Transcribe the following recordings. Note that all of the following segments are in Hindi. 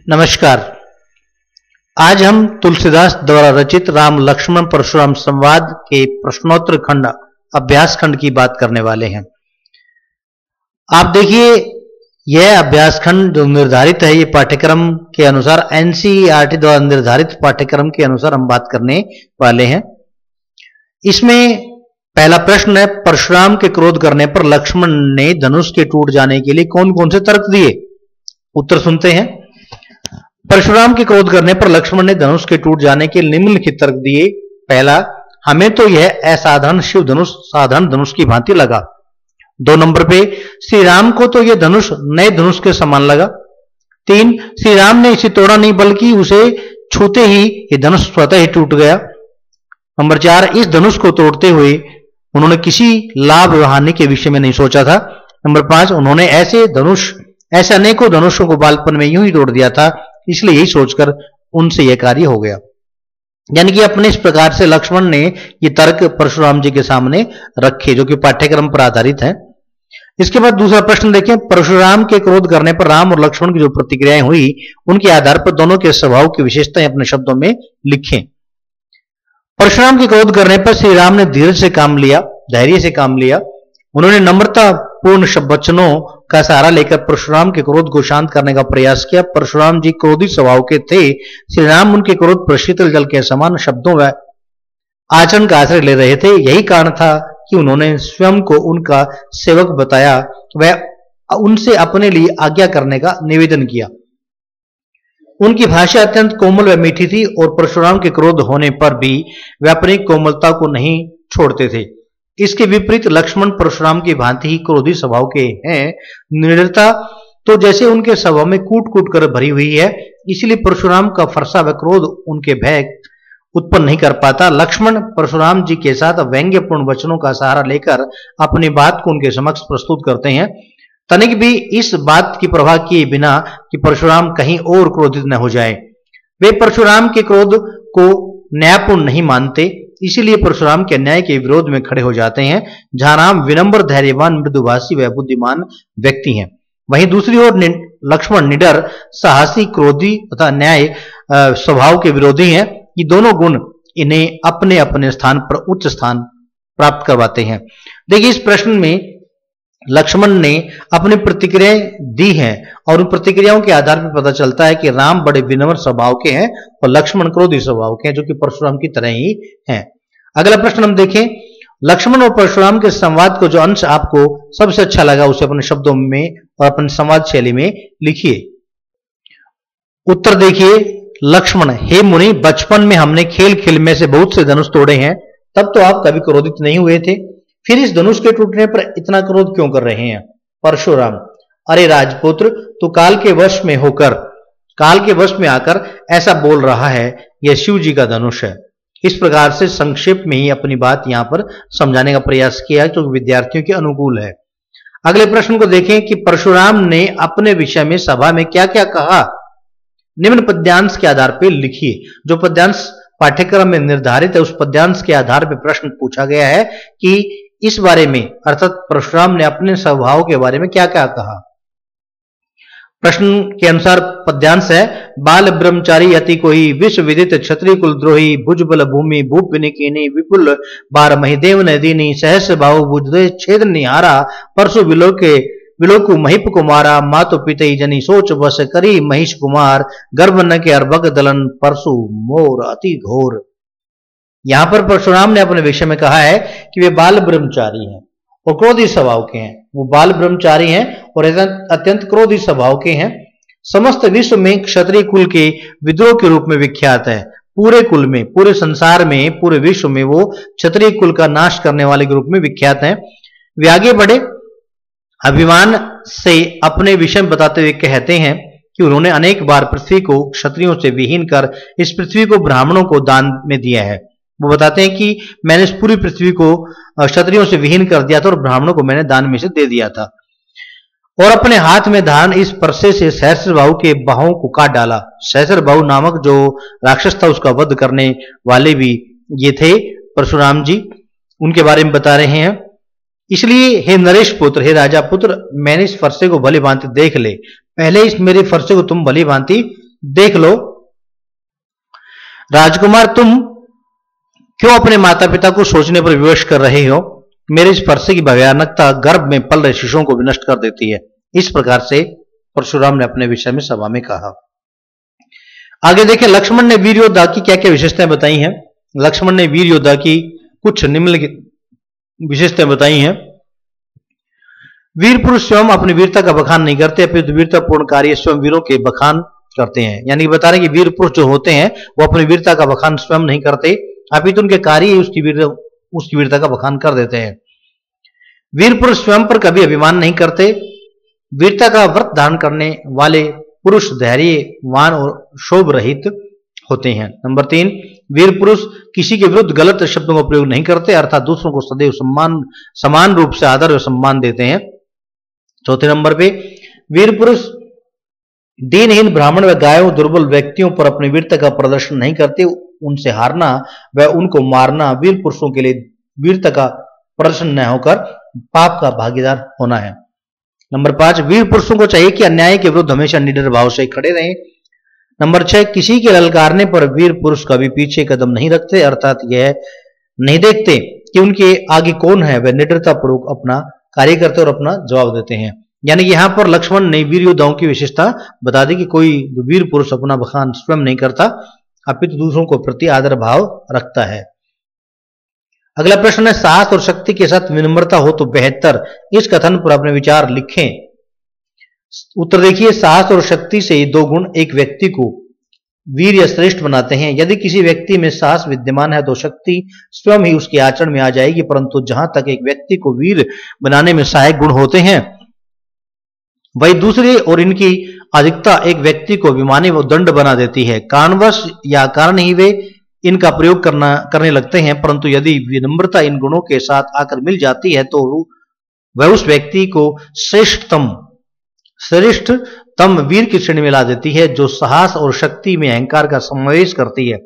नमस्कार। आज हम तुलसीदास द्वारा रचित राम लक्ष्मण परशुराम संवाद के प्रश्नोत्तर खंड अभ्यास खंड की बात करने वाले हैं। आप देखिए, यह अभ्यास खंड जो निर्धारित है, ये पाठ्यक्रम के अनुसार एनसीईआरटी द्वारा निर्धारित पाठ्यक्रम के अनुसार हम बात करने वाले हैं। इसमें पहला प्रश्न है, परशुराम के क्रोध करने पर लक्ष्मण ने धनुष के टूट जाने के लिए कौन कौन से तर्क दिए। उत्तर सुनते हैं। परशुराम के क्रोध करने पर लक्ष्मण ने धनुष के टूट जाने के निम्नलिखित तर्क दिए। पहला, हमें तो यह असाधारण शिव धनुष साधारण धनुष की भांति लगा। 2 नंबर पे, श्री राम को तो यह धनुष नए धनुष के समान लगा। 3, श्री राम ने इसे तोड़ा नहीं बल्कि उसे छूते ही यह धनुष स्वतः ही टूट गया। नंबर 4, इस धनुष को तोड़ते हुए उन्होंने किसी लाभ हानि के विषय में नहीं सोचा था। नंबर 5, उन्होंने ऐसे अनेकों धनुषों को बालपन में यूं ही तोड़ दिया था, इसलिए यही सोचकर उनसे यह कार्य हो गया। यानी कि अपने इस प्रकार से लक्ष्मण ने ये तर्क परशुराम जी के सामने रखे, जो कि पाठ्यक्रम पर आधारित है। इसके बाद दूसरा प्रश्न देखें, परशुराम के क्रोध करने पर राम और लक्ष्मण की जो प्रतिक्रियाएं हुई, उनके आधार पर दोनों के स्वभाव की विशेषताएं अपने शब्दों में लिखें। परशुराम के क्रोध करने पर श्री राम ने धैर्य से काम लिया। उन्होंने नम्रता पूर्ण वचनों का सहारा लेकर परशुराम के क्रोध को शांत करने का प्रयास किया। परशुराम जी क्रोधी स्वभाव के थे। श्री राम उनके क्रोध पर शीतल जल के समान शब्दों व आचरण का आश्रय ले रहे थे। यही कारण था कि उन्होंने स्वयं को उनका सेवक बताया व उनसे अपने लिए आज्ञा करने का निवेदन किया। उनकी भाषा अत्यंत कोमल व मीठी थी और परशुराम के क्रोध होने पर भी वे अपनी कोमलता को नहीं छोड़ते थे। इसके विपरीत लक्ष्मण परशुराम की भांति ही क्रोधी स्वभाव के हैं। निडरता तो जैसे उनके स्वभाव में कूट कूट कर भरी हुई है, इसलिए परशुराम का फरसा व क्रोध उनके भय उत्पन्न नहीं कर पाता। लक्ष्मण परशुराम जी के साथ व्यंग्यपूर्ण वचनों का सहारा लेकर अपनी बात को उनके समक्ष प्रस्तुत करते हैं, तनिक भी इस बात की परवाह किए बिना कि परशुराम कहीं और क्रोधित न हो जाए। वे परशुराम के क्रोध को न्यायपूर्ण नहीं मानते, इसीलिए परशुराम के अन्याय के विरोध में खड़े हो जाते हैं। जहां राम विनम्र, धैर्यवान, मृदुभाषी व बुद्धिमान व्यक्ति हैं, वहीं दूसरी ओर लक्ष्मण निडर, साहसी, क्रोधी तथा न्याय स्वभाव के विरोधी हैं। ये दोनों गुण इन्हें अपने अपने स्थान पर उच्च स्थान प्राप्त करवाते हैं। देखिए, इस प्रश्न में लक्ष्मण ने अपनी प्रतिक्रियाएं दी हैं और उन प्रतिक्रियाओं के आधार पर पता चलता है कि राम बड़े विनम्र स्वभाव के हैं और लक्ष्मण क्रोधी स्वभाव के हैं, जो कि परशुराम की तरह ही हैं। अगला प्रश्न हम देखें, लक्ष्मण और परशुराम के संवाद को जो अंश आपको सबसे अच्छा लगा, उसे अपने शब्दों में और अपने संवाद शैली में लिखिए। उत्तर देखिए, लक्ष्मण, हे मुनि, बचपन में हमने खेल खेल में से बहुत से धनुष तोड़े हैं, तब तो आप कभी क्रोधित नहीं हुए थे, फिर इस धनुष के टूटने पर इतना क्रोध क्यों कर रहे हैं। परशुराम, अरे राजपुत्र, तू काल के वश में आकर ऐसा बोल रहा है, यह शिव जी का धनुष है। इस प्रकार से संक्षेप में ही अपनी बात यहां पर समझाने का प्रयास किया, जो विद्यार्थियों के अनुकूल है। अगले प्रश्न को देखें कि परशुराम ने अपने विषय में सभा में क्या क्या कहा। निम्न पद्यांश के आधार पर लिखिए। जो पद्यांश पाठ्यक्रम में निर्धारित है, उस पद्यांश के आधार पर प्रश्न पूछा गया है कि इस बारे में, अर्थात परशुराम ने अपने स्वभाव के बारे में क्या क्या कहा। प्रश्न के अनुसार पद्यांश है, बाल ब्रह्मचारी अति कोई, विश्व विदित क्षत्रिय कुलद्रोही, भुजबल भूमि भूप निकीनी, विपुल बार महिदेव नदीनी, सहस भाव बुझे छेद निहारा, परसु विलोकु महिप कुमारा, मातु पितई जनी सोच बस करी महिष कुमार, गर्भ न के अर्भक दलन, परसु मोर अति घोर। यहां पर परशुराम ने अपने विषय में कहा है कि वे बाल ब्रह्मचारी हैं और क्रोधी स्वभाव के हैं। वो बाल ब्रह्मचारी हैं और अत्यंत क्रोधी स्वभाव के हैं। समस्त विश्व में क्षत्रिय कुल के विद्रोह के रूप में विख्यात है। पूरे कुल में, पूरे संसार में, पूरे विश्व में वो क्षत्रिय कुल का नाश करने वाले के रूप में विख्यात हैं। वे आगे बढ़े, अभिमान से अपने विषय में बताते हुए कहते हैं कि उन्होंने अनेक बार पृथ्वी को क्षत्रियों से विहीन कर इस पृथ्वी को ब्राह्मणों को दान में दिया है। वो बताते हैं कि मैंने इस पूरी पृथ्वी को क्षत्रियों से विहीन कर दिया था और ब्राह्मणों को मैंने दान में से दे दिया था, और अपने हाथ में धारण इस परसे से सहस्र बाहु के बाहों को काट डाला। सहस्र बाहु नामक जो राक्षस था, उसका वध करने वाले भी ये थे परशुराम जी, उनके बारे में बता रहे हैं। इसलिए हे नरेश पुत्र, हे राजा पुत्र, मैंने इस फरसे को भली भांति देख ले। पहले इस मेरे फरसे को तुम भली भांति देख लो राजकुमार, तुम क्यों अपने माता पिता को सोचने पर विवश कर रहे हो? मेरे इस फरसे की भयानकता गर्भ में पल रहे शिशुओं को विनष्ट कर देती है। इस प्रकार से परशुराम ने अपने विषय में सभा में कहा। आगे देखें, लक्ष्मण ने वीर योद्धा की क्या क्या विशेषताएं बताई हैं। लक्ष्मण ने वीर योद्धा की कुछ निम्नलिखित विशेषताएं बताई हैं। वीर पुरुष स्वयं अपनी वीरता का बखान नहीं करते, अपितु वीरतापूर्ण कार्य स्वयं वीरों के बखान करते हैं। यानी बता रहे हैं कि वीर पुरुष जो होते हैं वो अपनी वीरता का बखान स्वयं नहीं करते, अपितु उनके कार्य उसकी वीरता का बखान कर देते हैं। वीर पुरुष स्वयं पर कभी अभिमान नहीं करते। वीरता का व्रत धारण करने वाले पुरुष धैर्यवान और क्षोभ रहित होते हैं। नंबर 3, वीर पुरुष किसी के विरुद्ध गलत शब्दों का प्रयोग नहीं करते, अर्थात दूसरों को सदैव समान रूप से आदर और सम्मान देते हैं। चौथे नंबर पे, वीर पुरुष दीनहीन ब्राह्मण व गायों दुर्बल व्यक्तियों पर अपनी वीरता का प्रदर्शन नहीं करते। उनसे हारना व उनको मारना वीर पुरुषों के लिए वीरता का प्रदर्शन न होकर पाप का भागीदार होना है। नंबर 5, वीर पुरुषों को चाहिए कि अन्याय के विरुद्ध हमेशा निडर भाव से खड़े रहें। नंबर 6, किसी के ललकारने पर वीर पुरुष कभी पीछे कदम नहीं रखते, अर्थात यह नहीं देखते कि उनके आगे कौन है, वह निडरता पूर्वक अपना कार्य करते और अपना जवाब देते हैं। यानी यहां पर लक्ष्मण ने वीर योद्धाओं की विशेषता बता दी कि कोई वीर पुरुष अपना बखान स्वयं नहीं करता, अपितु दूसरों को प्रति आदर भाव रखता है। अगला प्रश्न है, साहस और शक्ति के साथ विनम्रता हो तो बेहतर। इस कथन पर अपने विचार लिखें। उत्तर देखिए, साहस और शक्ति से ये दो गुण एक व्यक्ति को वीर या श्रेष्ठ बनाते हैं। यदि किसी व्यक्ति में साहस विद्यमान है तो शक्ति स्वयं ही उसके आचरण में आ जाएगी, परंतु जहां तक एक व्यक्ति को वीर बनाने में सहायक गुण होते हैं, वही दूसरे और इनकी अधिकता एक व्यक्ति को अभिमानी व दंड बना देती है। कारणवश या कारण ही वे इनका प्रयोग करने लगते हैं, परंतु यदि विनम्रता इन गुणों के साथ आकर मिल जाती है तो वह उस व्यक्ति को श्रेष्ठतम वीर की श्रेणी में ला देती है, जो साहस और शक्ति में अहंकार का समावेश करती है।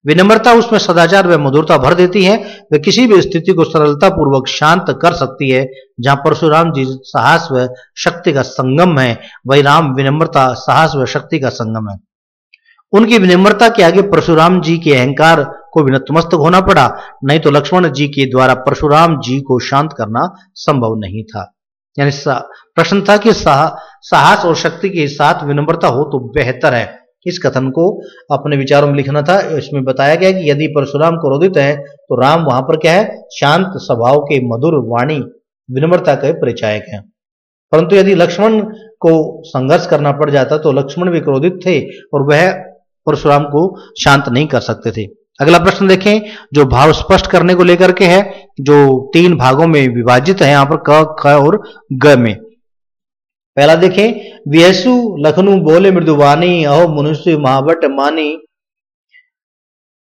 विनम्रता उसमें सदाचार व मधुरता भर देती है। वह किसी भी स्थिति को सरलता पूर्वक शांत कर सकती है। जहां परशुराम जी साहस व शक्ति का संगम है, वही राम विनम्रता साहस व शक्ति का संगम है। उनकी विनम्रता के आगे परशुराम जी के अहंकार को भी नतमस्तक होना पड़ा, नहीं तो लक्ष्मण जी के द्वारा परशुराम जी को शांत करना संभव नहीं था। यानी प्रश्न था कि साहस और शक्ति के साथ विनम्रता हो तो बेहतर है। इस कथन को अपने विचारों में लिखना था। इसमें बताया गया कि यदि परशुराम क्रोधित है तो राम वहां पर क्या है, शांत स्वभाव के मधुर वाणी विनम्रता के परिचायक हैं। परंतु यदि लक्ष्मण को संघर्ष करना पड़ जाता तो लक्ष्मण भी क्रोधित थे और वह परशुराम को शांत नहीं कर सकते थे। अगला प्रश्न देखें, जो भाव स्पष्ट करने को लेकर के है, जो 3 भागों में विभाजित है यहाँ पर क, ख और ग में। पहला देखें, व्यसु लखनु बोले मृदुवानी, अहो मनुष्य महावट मानी,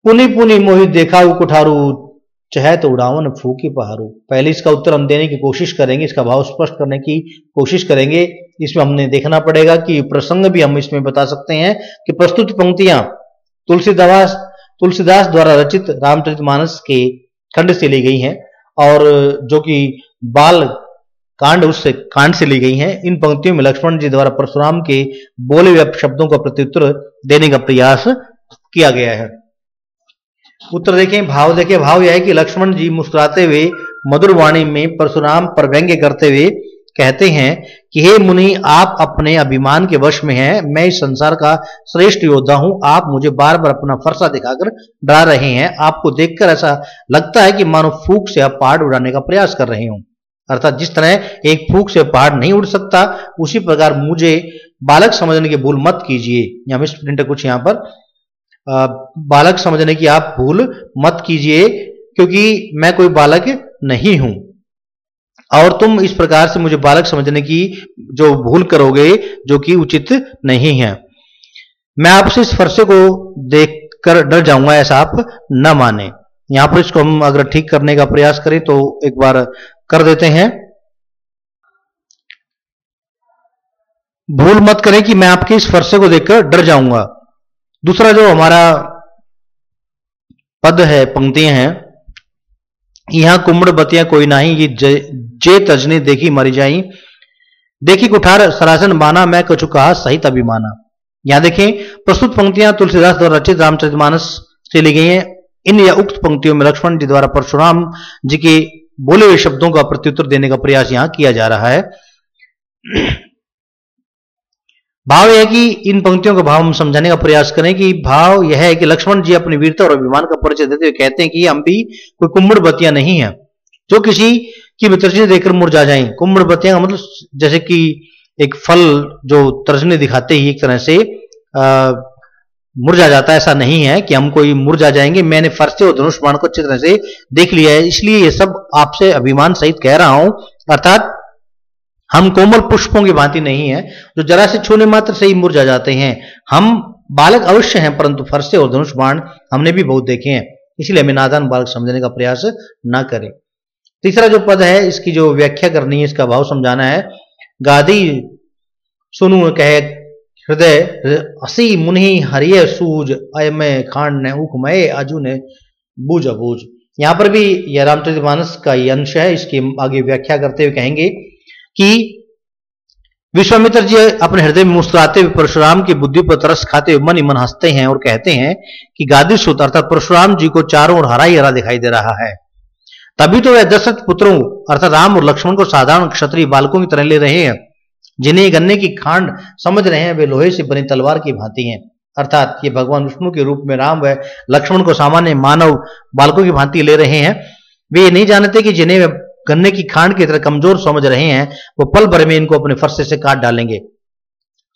पुनि पुनि मोहित देखाऊ कुठारू, चाहे तो उड़ावन फूकी पहाड़ू। पहले इसका उत्तर हम देने की कोशिश करेंगे, इसका भाव स्पष्ट करने की कोशिश करेंगे। इसमें हमने देखना पड़ेगा कि प्रसंग भी हम इसमें बता सकते हैं कि प्रस्तुत पंक्तियां तुलसीदास द्वारा रचित रामचरितमानस के खंड से ली गई हैं और जो कि बाल कांड उससे कांड से ली गई हैं। इन पंक्तियों में लक्ष्मण जी द्वारा परशुराम के बोले हुए शब्दों का प्रत्युत्तर देने का प्रयास किया गया है। उत्तर देखें, भाव देखें। भाव यह है कि लक्ष्मण जी मुस्कुराते हुए मधुर वाणी में परशुराम पर व्यंग्य करते हुए कहते हैं कि हे मुनि, आप अपने अभिमान के वश में हैं। मैं इस संसार का श्रेष्ठ योद्धा हूं। आप मुझे बार बार अपना फरसा दिखाकर डरा रहे हैं। आपको देखकर ऐसा लगता है कि मानो फूंक से आप पहाड़ उड़ाने का प्रयास कर रहे हो। अर्थात जिस तरह एक फूंक से पहाड़ नहीं उड़ सकता, उसी प्रकार मुझे बालक समझने की भूल मत कीजिए। या मिस प्रिंटर कुछ यहाँ पर बालक समझने की आप भूल मत कीजिए, क्योंकि मैं कोई बालक नहीं हूं और तुम इस प्रकार से मुझे बालक समझने की जो भूल करोगे, जो कि उचित नहीं है। मैं आपसे इस फरसे को देखकर डर जाऊंगा, ऐसा आप न माने। यहां पर इसको हम अगर ठीक करने का प्रयास करें तो एक बार कर देते हैं। भूल मत करें कि मैं आपके इस फरसे को देखकर डर जाऊंगा। दूसरा जो हमारा पद है, पंक्तियां हैं, यहां कुम्मड़ बतियां कोई नहीं, ये जे तजने देखी मरी जाई, देखी कुठार सरासन बाना, मैं कछु कहा सहित अभिमाना। यहां देखें, प्रस्तुत पंक्तियां तुलसीदास द्वारा रचित रामचरितमानस से ली गई हैं। इन या उक्त पंक्तियों में लक्ष्मण जी द्वारा परशुराम जी के बोले हुए शब्दों का प्रत्युत्तर देने का प्रयास यहां किया जा रहा है। भाव यह है कि इन पंक्तियों का भाव हम समझाने का प्रयास करें कि भाव यह है कि लक्ष्मण जी अपनी वीरता और अभिमान का परिचय देते हुए कहते हैं कि हम भी कोई कुम्मड़ बतिया नहीं है जो किसी की भी तर्जनी देकर मुरझा जाएं। कुम्मड़ बतिया का मतलब जैसे कि एक फल जो तर्जनी दिखाते ही एक तरह से मुरझा जाता है, ऐसा नहीं है कि हम कोई मुरझा जाएंगे। मैंने फरसे और धनुष बाण को अच्छी तरह से देख लिया है, इसलिए ये सब आपसे अभिमान सहित कह रहा हूं। अर्थात हम कोमल पुष्पों की भांति नहीं है जो जरा से छूने मात्र से ही मुरझा जाते हैं। हम बालक अवश्य हैं, परंतु फरसे और धनुष बाण हमने भी बहुत देखे हैं, इसलिए हमें नादान बालक समझने का प्रयास ना करें। तीसरा जो पद है, इसकी जो व्याख्या करनी है, इसका भाव समझाना है। गादी सुनु कहे हृदय असी मुनि हरिय सूज अयमय खांड ने उखमय अजू ने बूझ अबूझ। यहां पर भी यह रामचरितमानस का ये अंश है। इसकी आगे व्याख्या करते हुए कहेंगे कि विश्वामित्र जी अपने हृदय में मुस्कुराते हुए परशुराम की बुद्धि पर तरस खाते हुए मन ही मन हंसते हैं और कहते हैं कि गादी सुत अर्थात परशुराम जी को चारों ओर हरा ही हरा दिखाई दे रहा है। तभी तो वह दशरथ पुत्रों अर्थात राम और लक्ष्मण को साधारण क्षत्रिय बालकों की तरह ले रहे हैं। जिन्हें गन्ने की खांड समझ रहे हैं वे लोहे से बनी तलवार की भांति हैं। अर्थात ये भगवान विष्णु के रूप में राम व लक्ष्मण को सामान्य मानव बालकों की भांति ले रहे हैं। वे ये नहीं जानते कि जिन्हें वे गन्ने की खांड की तरह कमजोर समझ रहे हैं वो पल भर में इनको अपने फरसे से काट डालेंगे।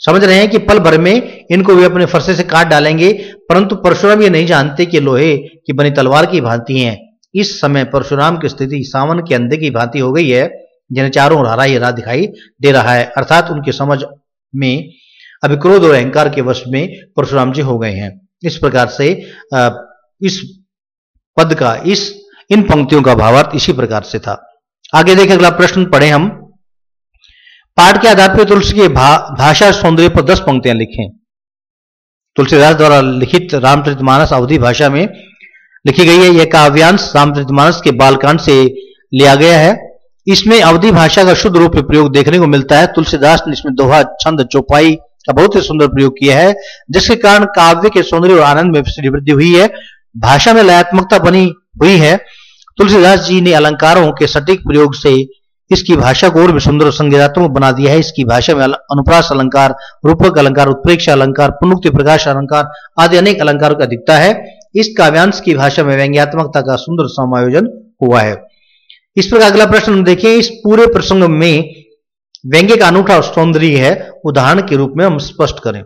समझ रहे हैं कि पल भर में इनको वे अपने फरसे से काट डालेंगे, परंतु परशुराम ये नहीं जानते कि लोहे की बनी तलवार की भांति हैं। इस समय परशुराम की स्थिति सावन के अंधे की भांति हो गई है, जिन्हें चारों ओर हरा ही हरा दिखाई दे रहा है। अर्थात उनकी समझ में अभी क्रोध और अहंकार के वश में परशुराम जी हो गए हैं। इस प्रकार से इस पद का इन पंक्तियों का भावार्थ इसी प्रकार से था। आगे देखें, अगला प्रश्न पढ़े हम। पाठ के आधार पर तुलसी के भाषा सौंदर्य पर 10 पंक्तियां लिखें। तुलसीदास द्वारा लिखित रामचरितमानस अवधी भाषा में लिखी गई है। यह काव्यांश रामचरितमानस के बालकांड से लिया गया है। इसमें अवधी भाषा का शुद्ध रूप में प्रयोग देखने को मिलता है। तुलसीदास ने इसमें दोहा, छंद, चौपाई का बहुत ही सुंदर प्रयोग किया है, जिसके कारण काव्य के सौंदर्य और आनंद में वृद्धि हुई है। भाषा में लयात्मकता बनी हुई है। तुलसीदास जी ने अलंकारों के सटीक प्रयोग से इसकी भाषा को और भी सुंदर और संगीतात्मक बना दिया है। इसकी भाषा में अनुप्रास अलंकार, रूपक अलंकार, उत्प्रेक्ष अलंकार, पुनरुक्ति प्रकाश अलंकार आदि अनेक अलंकारों का दिखता है। इस काव्यांश की भाषा में व्यंग्यात्मकता का सुंदर समायोजन हुआ है। इस प्रकार अगला प्रश्न देखें। इस पूरे प्रसंग में व्यंग्य का अनूठा सौंदर्य है, उदाहरण के रूप में हम स्पष्ट करें।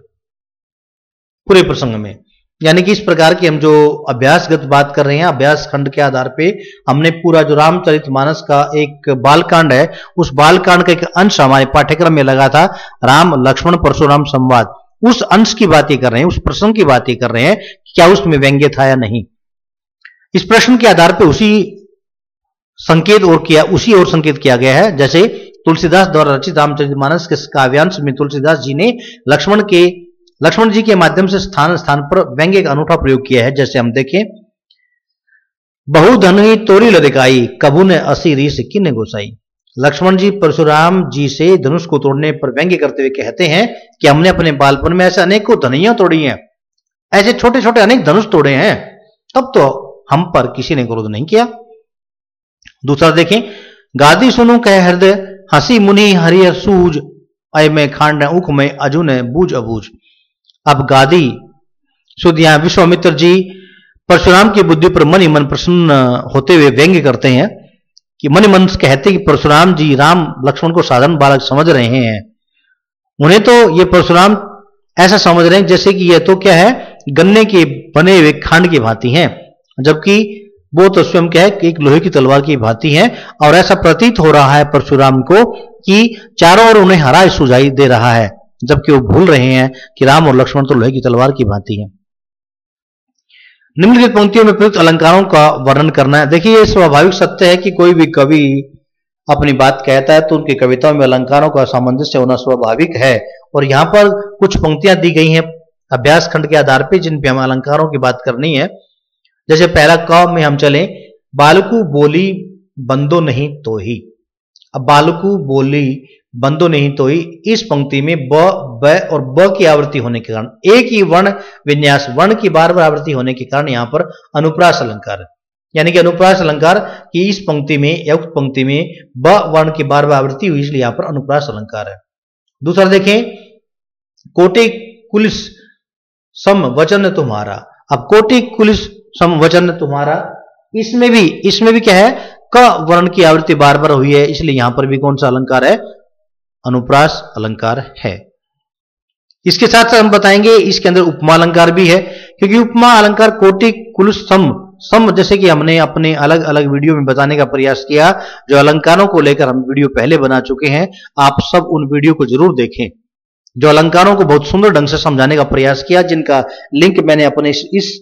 पूरे प्रसंग में यानी कि इस प्रकार की हम जो अभ्यासगत बात कर रहे हैं, अभ्यास खंड के आधार पे हमने पूरा जो रामचरितमानस का एक बालकांड है, उस बालकांड का एक अंश हमारे पाठ्यक्रम में लगा था, राम लक्ष्मण परशुराम संवाद। उस अंश की बात ही कर रहे हैं, उस प्रसंग की बात ही कर रहे हैं, क्या उसमें व्यंग्य था या नहीं। इस प्रश्न के आधार पर उसी ओर संकेत किया गया है। जैसे तुलसीदास द्वारा रचित रामचरितमानस के काव्यांश में तुलसीदास जी ने लक्ष्मण जी के माध्यम से स्थान स्थान पर व्यंग्य का अनूठा प्रयोग किया है। जैसे हम देखें, बहु धनुई तोरी लदिकाई कबू ने असी रीस किन्ने गोसाई। लक्ष्मण जी परशुराम जी से धनुष को तोड़ने पर व्यंग्य करते हुए कहते हैं कि हमने अपने बालपन में ऐसे अनेकों धनुइयां तोड़ी हैं, ऐसे छोटे छोटे अनेक धनुष तोड़े हैं, तब तो हम पर किसी ने क्रोध नहीं किया। दूसरा देखें, गादी सुनो कह हृदय हंसी मुनि हरिय सूज अय में खांड उख में अजू ने बूझ अबूझ। अब गादी सुध यहां विश्वामित्र जी परशुराम की बुद्धि पर मन ही मन प्रसन्न होते हुए व्यंग्य करते हैं कि मन ही मन कहते कि परशुराम जी राम लक्ष्मण को साधारण बालक समझ रहे हैं। उन्हें तो ये परशुराम ऐसा समझ रहे हैं जैसे कि यह तो क्या है, गन्ने के बने हुए खांड की भांति हैं, जबकि वो तो स्वयं क्या है कि एक लोहे की तलवार की भांति है। और ऐसा प्रतीत हो रहा है परशुराम को कि चारों ओर उन्हें हरा सुझाई दे रहा है, जबकि वो भूल रहे हैं कि राम और लक्ष्मण तो लोहे की तलवार की भांति है। निम्नलिखित पंक्तियों में प्रयुक्त अलंकारों का वर्णन करना है। देखिए, ये स्वाभाविक सत्य है कि कोई भी कवि अपनी बात कहता है तो उनकी कविताओं में अलंकारों का सामंजस्य होना स्वाभाविक है। और यहां पर कुछ पंक्तियां दी गई हैं अभ्यास खंड के आधार पर, जिन पे हमें अलंकारों की बात करनी है। जैसे पहला क में हम चलें, बालकू बोली बंदो नहीं तो ही। अब बालकू बोली बंदो नहीं तोई, इस पंक्ति में ब, ब और ब की आवृत्ति होने के कारण, एक ही वर्ण विन्यास, वर्ण की बार बार आवृत्ति होने के कारण यहां पर अनुप्रास अलंकार है। यानी कि अनुप्रास अलंकार की इस पंक्ति में या उक्त पंक्ति में ब वर्ण की बार बार आवृत्ति हुई, इसलिए यहां पर अनुप्रास अलंकार है। दूसरा देखें, कोटि कुलिस सम वचन तुम्हारा। अब कोटि कुलिस सम वचन तुम्हारा, इसमें भी क्या है, क वर्ण की आवृत्ति बार बार हुई है, इसलिए यहां पर भी कौन सा अलंकार है, अनुप्रास अलंकार है। इसके साथ साथ हम बताएंगे इसके अंदर उपमा अलंकार भी है, क्योंकि उपमा अलंकार कोटि कुल सम जैसे कि हमने अपने अलग अलग वीडियो में बताने का प्रयास किया, जो अलंकारों को लेकर हम वीडियो पहले बना चुके हैं, आप सब उन वीडियो को जरूर देखें, जो अलंकारों को बहुत सुंदर ढंग से समझाने का प्रयास किया, जिनका लिंक मैंने अपने इस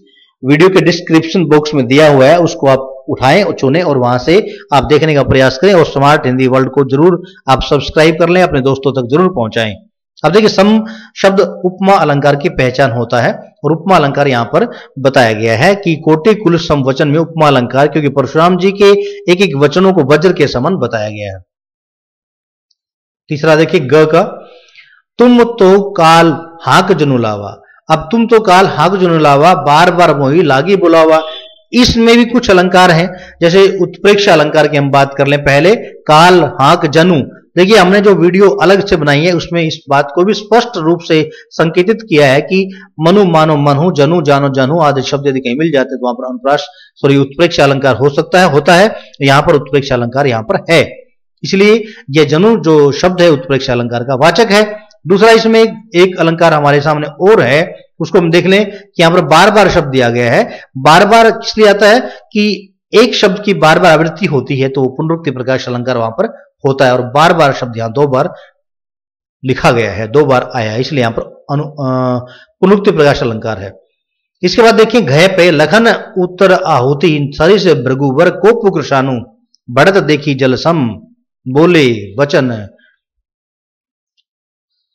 वीडियो के डिस्क्रिप्शन बॉक्स में दिया हुआ है, उसको आप उठाएं और चुनें और वहां से आप देखने का प्रयास करें, और स्मार्ट हिंदी वर्ल्ड को जरूर आप सब्सक्राइब कर लें, अपने दोस्तों तक जरूर पहुंचाएं। अब देखिए, सम शब्द उपमा अलंकार की पहचान होता है, और उपमा अलंकार यहां पर बताया गया है कि कोटि कुल सम वचन में उपमा अलंकार, क्योंकि परशुराम जी के एक एक वचनों को वज्र के समान बताया गया है। तीसरा देखिए, ग का, तुम तो काल हाक जनु लावा। अब तुम तो काल हाक जनु लावा, बार बार मोही लागी बुलावा। इसमें भी कुछ अलंकार हैं, जैसे उत्प्रेक्षा अलंकार की हम बात कर लें पहले, काल हाक जनु। देखिए, हमने जो वीडियो अलग से बनाई है उसमें इस बात को भी स्पष्ट रूप से संकेतित किया है कि मनु मानो मनहु, जनु जानो जनहु आदि शब्द यदि कहीं मिल जाते तो वहां पर अनुप्रास उत्प्रेक्षा अलंकार हो सकता है, होता है। यहां पर उत्प्रेक्षा अलंकार यहां पर है, इसलिए यह जनु जो शब्द है उत्प्रेक्षा अलंकार का वाचक है। दूसरा, इसमें एक अलंकार हमारे सामने और है, उसको हम देख लें कि यहां पर बार बार शब्द दिया गया है। बार बार इसलिए आता है कि एक शब्द की बार बार आवृत्ति होती है, तो पुनरुक्ति प्रकाश अलंकार वहां पर होता है, और बार बार शब्द यहां दो बार लिखा गया है, दो बार आया है, इसलिए यहां पर पुनरुक्ति प्रकाश अलंकार है। इसके बाद देखिए, घय पे लखन उत्तर आहुति, सरिस भृगुवर को पुकृशानु, बढ़त देखी जलसम बोले वचन,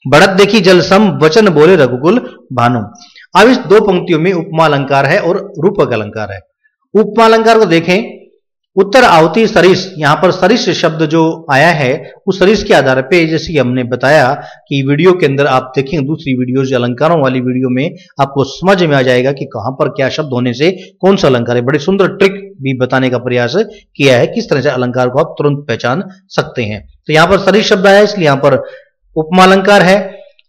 बढ़त देखी जलसम वचन बोले रघुकुल भानु। अब इस दो पंक्तियों में उपमा अलंकार है और रूपक अलंकार है। उपमा अलंकार को देखें, उत्तर आहुति सरिस, यहां पर सरिस शब्द जो आया है उस सरिस के आधार पे, जैसे कि हमने बताया कि वीडियो के अंदर आप देखेंगे, दूसरी वीडियो जो अलंकारों वाली वीडियो में आपको समझ में आ जाएगा कि कहां पर क्या शब्द होने से कौन सा अलंकार है। बड़ी सुंदर ट्रिक भी बताने का प्रयास किया है, किस तरह से अलंकार को आप तुरंत पहचान सकते हैं। तो यहां पर सरिस शब्द आया, इसलिए यहां पर उपमा अलंकार है।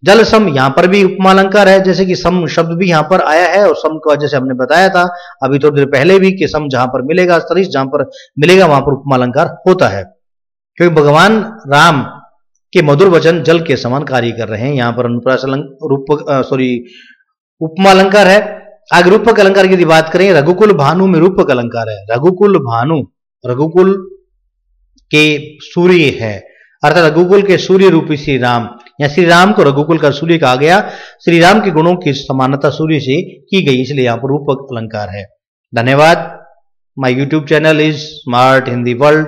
जल सम, यहां पर भी उपमा अलंकार है, जैसे कि सम शब्द भी यहां पर आया है, और सम का जैसे हमने बताया था अभी थोड़ी देर पहले भी कि सम जहां पर मिलेगा, सरिस जहां पर मिलेगा वहां पर उपमा अलंकार होता है, क्योंकि भगवान राम के मधुर वचन जल के समान कार्य कर रहे हैं। यहां पर अनुप्रास उपमा अलंकार है। आगे रूपक अलंकार की बात करें, रघुकुल भानु में रूपक अलंकार है। रघुकुल भानु, रघुकुल के सूर्य है, अर्थात रघुकुल के सूर्य रूपी श्री राम, या श्री राम को रघुकुल का सूर्य कहा गया। श्री राम के गुणों की समानता सूर्य से की गई, इसलिए यहां पर रूपक अलंकार है। धन्यवाद। My YouTube channel is smart Hindi world,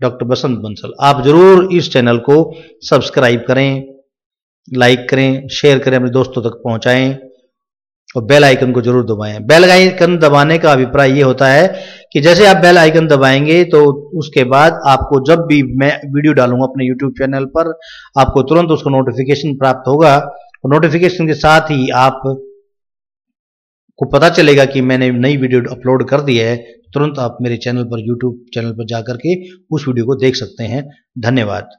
doctor Basant Bansal. आप जरूर इस चैनल को सब्सक्राइब करें, लाइक करें, शेयर करें, अपने दोस्तों तक पहुंचाएं, और बेल आइकन को जरूर दबाएं। बेल आइकन दबाने का अभिप्राय ये होता है कि जैसे आप बेल आइकन दबाएंगे तो उसके बाद आपको जब भी मैं वीडियो डालूंगा अपने YouTube चैनल पर, आपको तुरंत उसका नोटिफिकेशन प्राप्त होगा, और नोटिफिकेशन के साथ ही आप को पता चलेगा कि मैंने नई वीडियो अपलोड कर दी है। तुरंत आप मेरे चैनल पर, YouTube चैनल पर जाकर के उस वीडियो को देख सकते हैं। धन्यवाद।